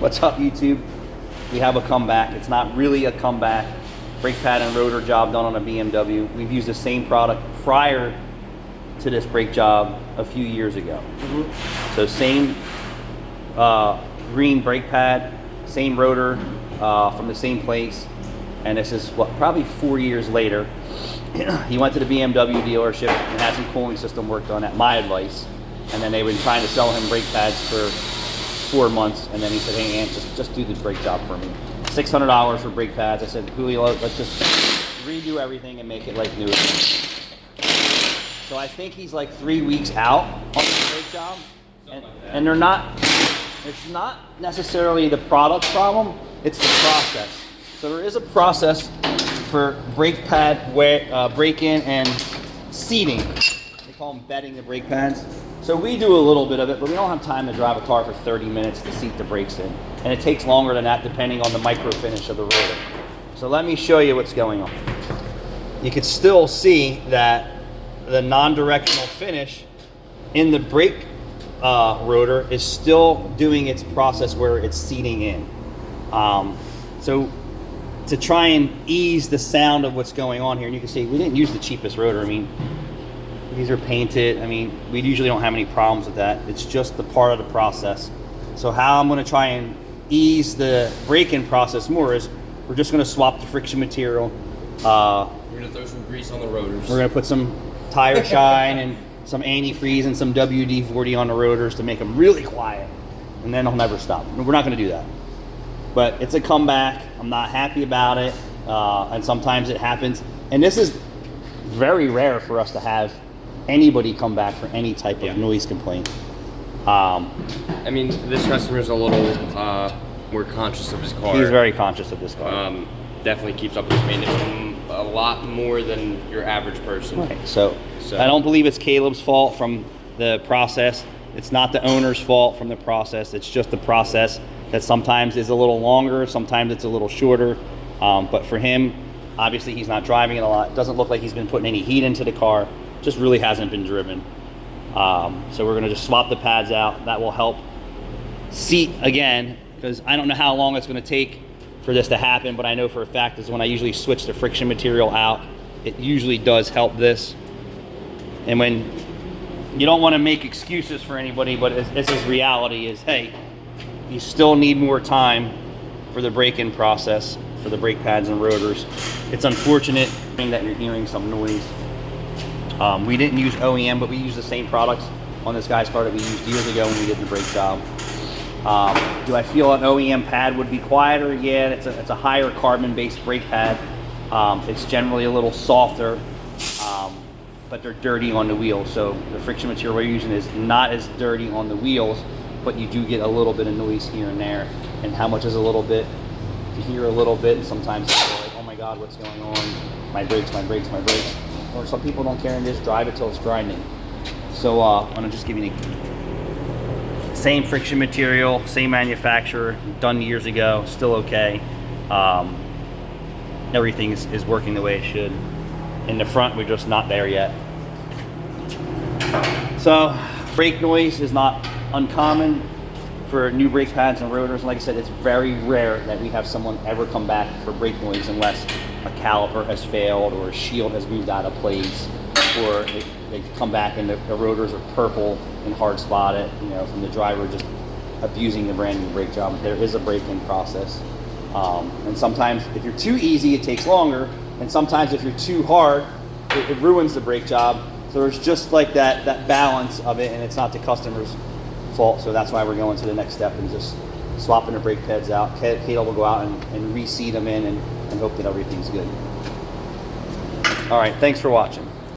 What's up, YouTube? We have a comeback. It's not really a comeback. Brake pad and rotor job done on a BMW. We've used the same product prior to this brake job a few years ago. So same green brake pad, same rotor from the same place. And this is what, probably 4 years later. He went to the BMW dealership and had some cooling system work done at my advice. And then they were trying to sell him brake pads for 4 months. And then he said, hey, Ant, just do the brake job for me. $600 for brake pads. I said, Julio, let's just redo everything and make it like new again. So I think he's like 3 weeks out on the brake job. And they're not, it's not necessarily the product problem, it's the process. So there is a process for brake pad break-in and seating. They call them bedding the brake pads. So we do a little bit of it, but we don't have time to drive a car for 30 minutes to seat the brakes in. And it takes longer than that depending on the micro finish of the rotor. So let me show you what's going on. You can still see that the non-directional finish in the brake rotor is still doing its process where it's seating in. So to try and ease the sound of what's going on here, and you can see we didn't use the cheapest rotor. I mean, these are painted. I mean, we usually don't have any problems with that. It's just the part of the process. So how I'm going to try and ease the break-in process more is we're just going to swap the friction material. We're going to throw some grease on the rotors. We're going to put some tire shine and some antifreeze and some WD-40 on the rotors to make them really quiet, and then they'll never stop. We're not going to do that. But it's a comeback. I'm not happy about it, and sometimes it happens. And this is very rare for us to have anybody come back for any type of noise complaint. I mean, this customer's a little more conscious of his car. He's very conscious of this car. Definitely keeps up with his maintenance a lot more than your average person. Right. So I don't believe it's Caleb's fault from the process. It's not the owner's fault from the process. It's just the process that sometimes is a little longer, sometimes it's a little shorter. But for him, obviously he's not driving it a lot. It doesn't look like he's been putting any heat into the car. Just really hasn't been driven. So we're gonna just swap the pads out. That will help seat again, because I don't know how long it's gonna take for this to happen, but I know for a fact is when I usually switch the friction material out, it usually does help this. And when you don't want to make excuses for anybody, but this is reality is, hey, you still need more time for the break-in process for the brake pads and rotors. It's unfortunate that you're hearing some noise. We didn't use OEM, but we used the same products on this guy's car that we used years ago when we did the brake job. Do I feel an OEM pad would be quieter? Yeah, it's a higher carbon-based brake pad. It's generally a little softer, but they're dirty on the wheels. So the friction material we're using is not as dirty on the wheels, but you do get a little bit of noise here and there. And how much is a little bit? You hear a little bit, and sometimes people are like, oh my God, what's going on? My brakes, my brakes, my brakes. Or some people don't care and just drive it till it's grinding. So I'm gonna just give you the same friction material, same manufacturer, done years ago, still okay. Everything is working the way it should. In the front, we're just not there yet. So brake noise is not uncommon for new brake pads and rotors. Like I said, it's very rare that we have someone ever come back for brake noise unless a caliper has failed or a shield has moved out of place, or they come back and the rotors are purple and hard spotted, you know, from the driver just abusing the brand new brake job. There is a break-in process. And sometimes if you're too easy, it takes longer. And sometimes if you're too hard, it ruins the brake job. So there's just like that balance of it, and it's not the customer's fault. So that's why we're going to the next step and just swapping the brake pads out. Caleb will go out and reseat them in and hope that everything's good. All right, thanks for watching.